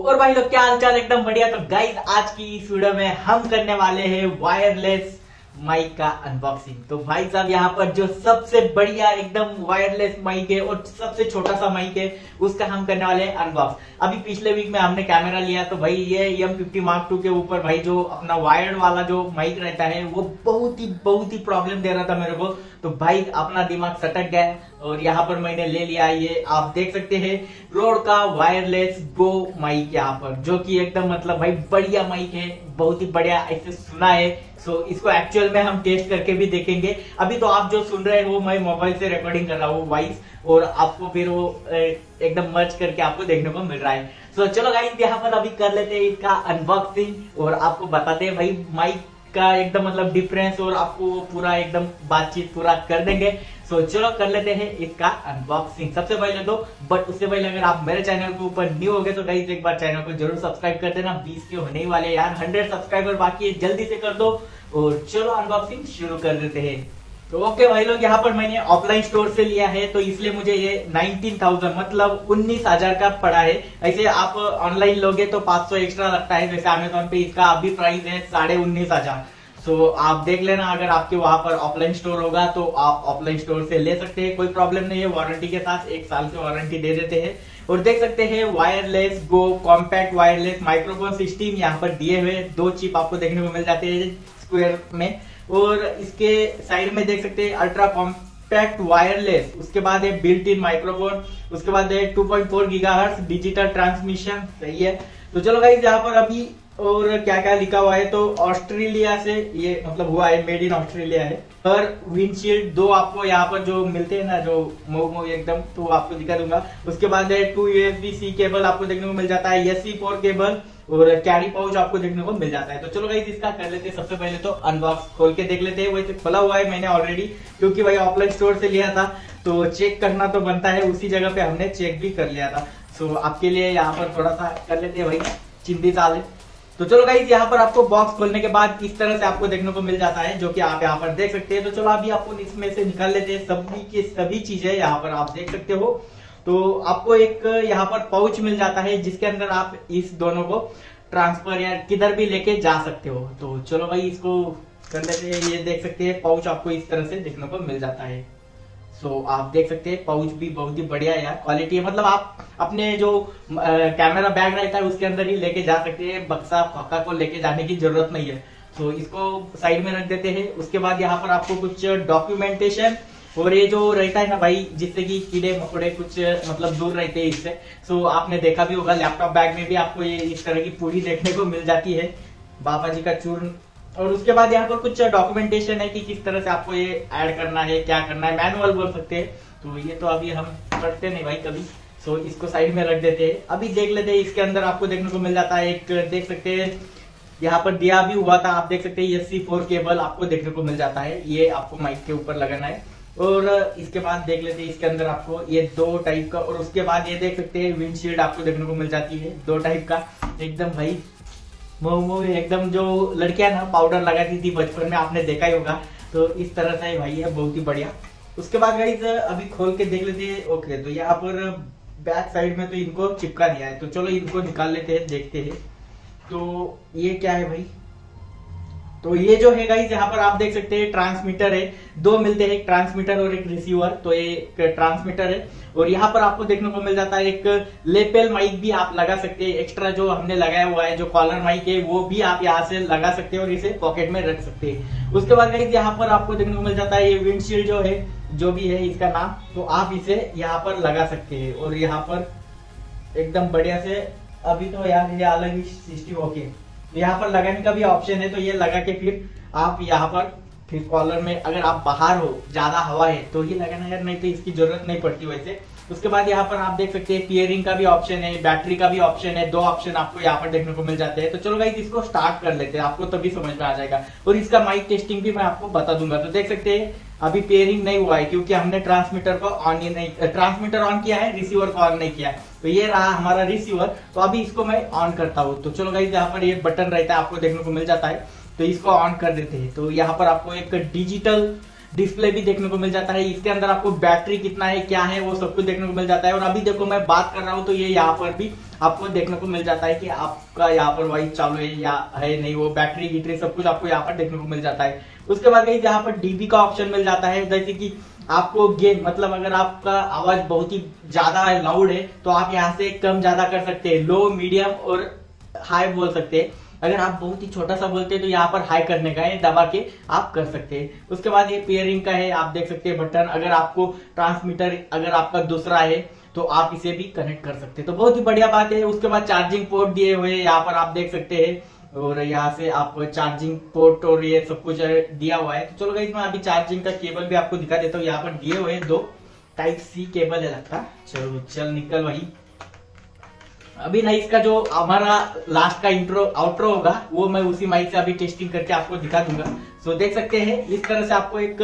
और भाई लोग क्या हालचाल, एकदम बढ़िया। तो गाइस आज की इस वीडियो में हम करने वाले हैं वायरलेस माइक का अनबॉक्सिंग। तो भाई साहब यहाँ पर जो सबसे बढ़िया एकदम वायरलेस माइक है और सबसे छोटा सा माइक है उसका हम करने वाले हैं अनबॉक्स। अभी पिछले वीक में हमने कैमरा लिया तो भाई ये M50 Mark II के ऊपर भाई जो अपना वायर्ड वाला जो माइक रहता है वो बहुत ही प्रॉब्लम दे रहा था मेरे को। तो भाई अपना दिमाग सटक गया और यहाँ पर मैंने ले लिया, ये आप देख सकते हैं रोड का वायरलेस गो माइक यहाँ पर, जो कि एकदम मतलब भाई बढ़िया माइक है, बहुत ही बढ़िया ऐसे सुना है। सो इसको एक्चुअल में हम टेस्ट करके भी देखेंगे। अभी तो आप जो सुन रहे हैं वो मैं मोबाइल से रिकॉर्डिंग कर रहा हूँ वॉइस, और आपको फिर वो एकदम मर्ज करके आपको देखने को मिल रहा है। सो चलो गाइस यहाँ पर अभी कर लेते हैं इसका अनबॉक्सिंग और आपको बताते हैं भाई माइक का एकदम मतलब डिफरेंस, और आपको पूरा एकदम बातचीत पूरा कर देंगे। सो चलो कर लेते हैं इसका अनबॉक्सिंग। सबसे पहले तो बट उससे पहले अगर आप मेरे चैनल के ऊपर न्यू हो गए तो गाइस एक बार चैनल को जरूर सब्सक्राइब कर देना। 20 के होने ही वाले यार, 100 सब्सक्राइबर बाकी है, जल्दी से कर दो। और चलो अनबॉक्सिंग शुरू कर देते हैं। तो ओके भाई लोग यहाँ पर मैंने ऑफलाइन स्टोर से लिया है तो इसलिए मुझे ये 19,000 मतलब 19,000 का पड़ा है। ऐसे आप ऑनलाइन लोगे तो 500 एक्स्ट्रा लगता है, जैसे अमेजोन पे इसका अभी प्राइस है 19,500। सो आप देख लेना, अगर आपके वहां पर ऑफलाइन स्टोर होगा तो आप ऑफलाइन स्टोर से ले सकते हैं, कोई प्रॉब्लम नहीं है। वारंटी के साथ 1 साल की वारंटी दे देते हैं। और देख सकते हैं वायरलेस गो कॉम्पैक्ट वायरलेस माइक्रोफोन सिस्टम यहाँ पर दिए हुए 2 चिप आपको देखने को मिल जाते हैं स्क्वायर में। और इसके साइड में देख सकते हैं अल्ट्रा कॉम्पैक्ट वायरलेस, उसके बाद है बिल्ट इन माइक्रोफोन, उसके बाद है 2.4 गीगाहर्ट्ज डिजिटल ट्रांसमिशन। सही है। तो चलो गाइस यहाँ पर अभी और क्या क्या लिखा हुआ है, तो ऑस्ट्रेलिया से ये मतलब हुआ है, मेड इन ऑस्ट्रेलिया है। पर विंडशील्ड 2 आपको यहाँ पर जो मिलते हैं ना, जो मो एकदम, तो आपको दिखा दूंगा। उसके बाद है 2 USB-C केबल आपको देखने को मिल जाता है, SC4 केबल और कैरी पाउच आपको देखने को मिल जाता है। तो चलो गाइस इसका कर लेते हैं। सबसे पहले तो अनबॉक्स खोल के देख लेते हैं। वैसे खुला हुआ है मैंने ऑलरेडी, क्योंकि भाई ऑफलाइन स्टोर से लिया था तो चेक करना तो बनता है, उसी जगह पे हमने चेक भी कर लिया था। सो आपके लिए यहाँ पर थोड़ा सा कर लेते हैं भाई, चिंदी साल है। तो चलो गाइस यहाँ पर आपको बॉक्स खोलने के बाद इस तरह से आपको देखने को मिल जाता है, जो कि आप यहाँ पर देख सकते हैं। तो चलो अभी आपको इसमें से निकाल लेते हैं सभी की सभी चीजें यहाँ पर आप देख सकते हो। तो आपको एक यहाँ पर पाउच मिल जाता है जिसके अंदर आप इस दोनों को ट्रांसफर या किधर भी लेके जा सकते हो। तो चलो भाई इसको कर लेते हैं। ये देख सकते हैं पाउच आपको इस तरह से देखने को मिल जाता है। सो आप देख सकते हैं पाउच भी बहुत ही बढ़िया यार क्वालिटी है, मतलब आप अपने जो कैमरा बैग रहता है उसके अंदर ही लेके जा सकते हैं, बक्सा फक्का को लेके जाने की जरूरत नहीं है। तो इसको साइड में रख देते हैं। उसके बाद यहाँ पर आपको कुछ डॉक्यूमेंटेशन और ये जो रहता है ना भाई, जिससे कि कीड़े मकोड़े कुछ मतलब दूर रहते हैं इससे। सो आपने देखा भी होगा लैपटॉप बैग में भी आपको ये इस तरह की पूरी देखने को मिल जाती है, बाबा जी का चूर्ण। और उसके बाद यहाँ पर कुछ डॉक्यूमेंटेशन है कि किस तरह से आपको ये ऐड करना है, क्या करना है, मैनुअल बोल सकते हैं। तो ये तो अभी हम करते नहीं भाई कभी। सो इसको साइड में रख देते हैं। अभी देख लेते हैं इसके अंदर आपको देखने को मिल जाता है एक, देख सकते हैं यहाँ पर दिया भी हुआ था, आप देख सकते हैं SC4 केबल आपको देखने को मिल जाता है, ये आपको माइक के ऊपर लगाना है। और इसके बाद देख लेते हैं इसके अंदर आपको ये 2 टाइप का, और उसके बाद ये देख सकते हैं विंडशील्ड आपको देखने को मिल जाती है 2 टाइप का, एकदम भाई मोमो एकदम जो लड़कियां ना पाउडर लगाती थी बचपन में, आपने देखा ही होगा। तो इस तरह से भाई है बहुत ही बढ़िया। उसके बाद गाइस अभी खोल के देख लेते हैं। ओके तो यहाँ पर बैक साइड में तो इनको चिपका दिया है, तो चलो इनको निकाल लेते हैं, देखते हैं। तो ये क्या है भाई, तो ये जो है गाइस यहाँ पर आप देख सकते हैं ट्रांसमीटर है, 2 मिलते हैं, एक ट्रांसमीटर और एक रिसीवर। तो ये ट्रांसमीटर है और यहाँ पर आपको देखने को मिल जाता है एक लेपेल माइक भी आप लगा सकते हैं, एक्स्ट्रा जो हमने लगाया हुआ है जो कॉलर माइक है वो भी आप यहाँ से लगा सकते हैं और इसे पॉकेट में रख सकते हैं। उसके बाद गाइस यहाँ पर आपको देखने को मिल जाता है ये विंडशील्ड जो है, जो भी है इसका नाम, तो आप इसे यहाँ पर लगा सकते हैं। और यहाँ पर एकदम बढ़िया से, अभी तो यार ये अलग ही सिस्टम। ओके यहाँ पर लगाने का भी ऑप्शन है, तो ये लगा के फिर आप यहाँ पर फिर कॉलर में, अगर आप बाहर हो ज्यादा हवा है तो ये लगाना यार, नहीं तो इसकी जरूरत नहीं पड़ती वैसे। उसके बाद यहाँ पर आप देख सकते हैं पियरिंग का भी ऑप्शन है, बैटरी का भी ऑप्शन है, 2 ऑप्शन आपको यहाँ पर देखने को मिल जाते हैं। तो चलो गाइस इसको स्टार्ट कर लेते हैं, आपको तभी समझ में आ जाएगा। और इसका माइक टेस्टिंग भी मैं आपको बता दूंगा। तो देख सकते हैं अभी पेयरिंग नहीं हुआ है क्योंकि हमने ट्रांसमीटर को ऑन ही नहीं, ट्रांसमीटर ऑन किया है, रिसीवर को ऑन नहीं किया है। तो ये रहा हमारा रिसीवर। तो अभी इसको मैं ऑन करता हूँ। तो चलो गाइस यहाँ पर ये बटन रहता है आपको देखने को मिल जाता है, तो इसको ऑन कर देते हैं। तो यहाँ पर आपको एक डिस्प्ले भी देखने को मिल जाता है। इसके अंदर आपको बैटरी कितना है क्या है वो सब कुछ देखने को मिल जाता है। और अभी देखो मैं बात कर रहा हूँ तो ये यहाँ पर भी आपको देखने को मिल जाता है कि आपका यहाँ पर वॉइस चालू है या है नहीं, वो बैटरी गिटरी सब कुछ आपको यहाँ पर देखने को मिल जाता है। उसके बाद गाइस यहाँ पर डीबी का ऑप्शन मिल जाता है, जैसे कि आपको गेन मतलब अगर आपका आवाज बहुत ही ज्यादा लाउड है तो आप यहाँ से कम ज्यादा कर सकते हैं, लो मीडियम और हाई बोल सकते हैं। अगर आप बहुत ही छोटा सा बोलते हैं तो यहाँ पर हाई करने का है, दबा के आप कर सकते हैं। उसके बाद ये पेयरिंग का है, आप देख सकते हैं बटन। अगर आपको ट्रांसमीटर अगर आपका दूसरा है तो आप इसे भी कनेक्ट कर सकते हैं, तो बहुत ही बढ़िया बात है। उसके बाद चार्जिंग पोर्ट दिए हुए यहाँ पर आप देख सकते हैं, और यहाँ से आप चार्जिंग पोर्ट और ये सब कुछ दिया हुआ है। तो चलो गाइस मैं अभी चार्जिंग का केबल भी आपको दिखा देता हूँ। यहाँ पर दिए हुए 2 टाइप सी केबल है लगता। चलो चल निकल वही। अभी ना इसका जो हमारा लास्ट का इंट्रो आउट्रो होगा वो मैं उसी माइक से अभी टेस्टिंग करके आपको दिखा दूंगा। सो देख सकते हैं इस तरह से आपको एक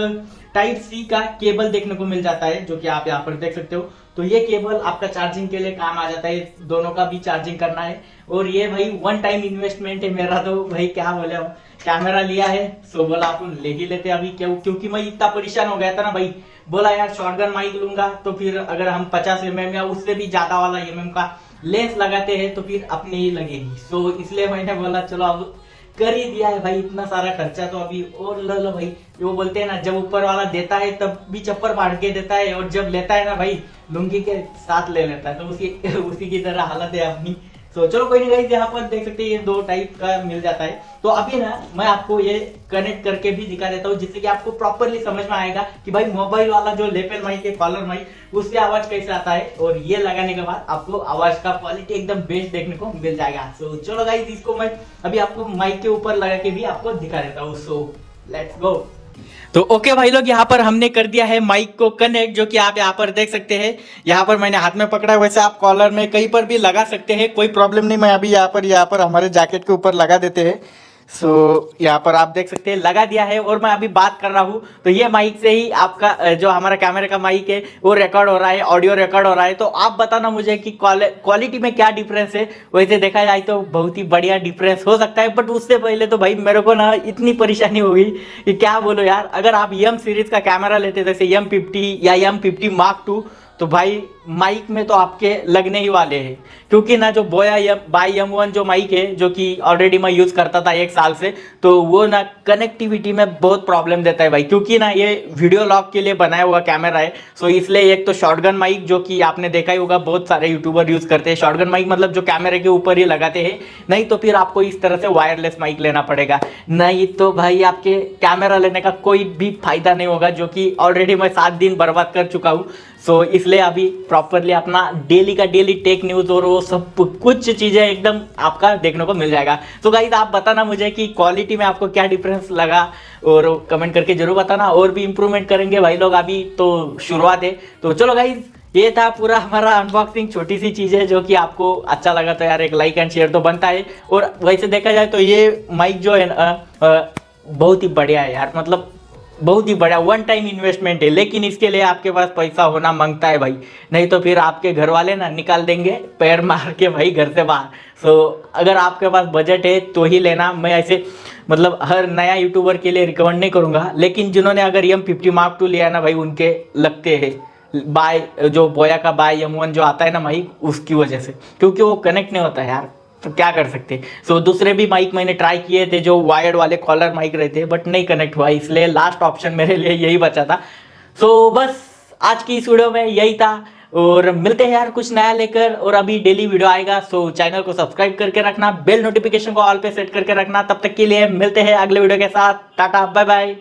टाइप सी का केबल देखने को मिल जाता है, जो कि आप यहाँ पर देख सकते हो। तो ये केबल आपका चार्जिंग के लिए काम आ जाता है, दोनों का भी चार्जिंग करना है। और ये भाई 1 टाइम इन्वेस्टमेंट है मेरा, तो भाई क्या बोले हम, कैमरा लिया है सो बोला अपन ले ही लेते अभी, क्योंकि मैं इतना परेशान हो गया था ना भाई। बोला यार शॉटगन माइक लूंगा तो फिर अगर हम 50 mm या उससे भी ज्यादा वाला mm का लेंस लगाते हैं तो फिर अपने ही लगेगी। सो इसलिए मैंने बोला चलो अब कर ही दिया है भाई, इतना सारा खर्चा तो अभी और ले लो भाई। वो बोलते हैं ना जब ऊपर वाला देता है तब भी चप्पर फाड़ के देता है, और जब लेता है ना भाई लुंगी के साथ ले लेता है, तो उसी की तरह हालत है अपनी। तो चलो कोई नहीं गाइस, यहाँ पर देख सकते हैं ये 2 टाइप का मिल जाता है। तो अभी ना मैं आपको ये कनेक्ट करके भी दिखा देता हूँ, जिससे कि आपको प्रॉपरली समझ में आएगा कि भाई मोबाइल वाला जो लेपल माइक है, कॉलर माइक, उससे आवाज कैसे आता है। और ये लगाने के बाद आपको आवाज का क्वालिटी एकदम बेस्ट देखने को मिल जाएगा। सो चलो गाइस इसको मैं अभी आपको माइक के ऊपर लगा के भी आपको दिखा देता हूँ। So let's go. तो ओके भाई लोग, यहाँ पर हमने कर दिया है माइक को कनेक्ट, जो कि आप यहाँ पर देख सकते हैं। यहाँ पर मैंने हाथ में पकड़ा है, वैसे आप कॉलर में कहीं पर भी लगा सकते हैं, कोई प्रॉब्लम नहीं। मैं अभी यहाँ पर हमारे जैकेट के ऊपर लगा देते हैं। सो यहाँ पर आप देख सकते हैं लगा दिया है। और मैं अभी बात कर रहा हूँ तो ये माइक से ही आपका जो हमारा कैमरे का माइक है वो रिकॉर्ड हो रहा है, ऑडियो रिकॉर्ड हो रहा है। तो आप बताना मुझे कि क्वालिटी में क्या डिफरेंस है। वैसे देखा जाए तो बहुत ही बढ़िया डिफरेंस हो सकता है, बट उससे पहले तो भाई मेरे को ना इतनी परेशानी हो गई कि क्या बोलो यार। अगर आप एम सीरीज का कैमरा लेते जैसे M50 या M50 Mark II, तो भाई माइक में तो आपके लगने ही वाले हैं, क्योंकि ना जो बोया बाई M1 जो माइक है, जो कि ऑलरेडी मैं यूज करता था 1 साल से, तो वो ना कनेक्टिविटी में बहुत प्रॉब्लम देता है भाई, क्योंकि ना ये वीडियो लॉग के लिए बनाया हुआ कैमरा है। सो इसलिए एक तो शॉटगन माइक, जो कि आपने देखा ही होगा बहुत सारे यूट्यूबर यूज करते हैं शॉटगन माइक, मतलब जो कैमरे के ऊपर ही लगाते हैं। नहीं तो फिर आपको इस तरह से वायरलेस माइक लेना पड़ेगा, नहीं तो भाई आपके कैमरा लेने का कोई भी फायदा नहीं होगा, जो कि ऑलरेडी मैं 7 दिन बर्बाद कर चुका हूँ। सो इसलिए अभी प्रॉपरली अपना डेली का डेली टेक न्यूज और वो सब कुछ चीजें एकदम आपका देखने को मिल जाएगा। तो गाइस आप बताना मुझे कि क्वालिटी में आपको क्या डिफरेंस लगा, और कमेंट करके जरूर बताना, और भी इंप्रूवमेंट करेंगे भाई लोग, अभी तो शुरुआत है। तो चलो गाइस ये था पूरा हमारा अनबॉक्सिंग, छोटी सी चीज है। जो कि आपको अच्छा लगा तो यार एक लाइक एंड शेयर तो बनता है। और वैसे देखा जाए तो ये माइक जो है बहुत ही बढ़िया है यार, मतलब बहुत ही बड़ा 1 टाइम इन्वेस्टमेंट है, लेकिन इसके लिए आपके पास पैसा होना मांगता है भाई, नहीं तो फिर आपके घर वाले ना निकाल देंगे पैर मार के भाई घर से बाहर। सो अगर आपके पास बजट है तो ही लेना। मैं ऐसे मतलब हर नया यूट्यूबर के लिए रिकमेंड नहीं करूंगा, लेकिन जिन्होंने अगर M50 Mark II लिया ना भाई, उनके लगते हैं बाय जो बोया का बाय M1 जो आता है ना माइक, उसकी वजह से, क्योंकि वो कनेक्ट नहीं होता यार, तो क्या कर सकते। सो दूसरे भी माइक मैंने ट्राई किए थे जो वायर्ड वाले कॉलर माइक रहते, बट नहीं कनेक्ट हुआ, इसलिए लास्ट ऑप्शन मेरे लिए यही बचा था। सो बस आज की इस वीडियो में यही था, और मिलते हैं यार कुछ नया लेकर, और अभी डेली वीडियो आएगा। सो चैनल को सब्सक्राइब करके रखना, बेल नोटिफिकेशन को ऑल पे सेट करके रखना। तब तक के लिए मिलते हैं अगले वीडियो के साथ। Tata bye bye.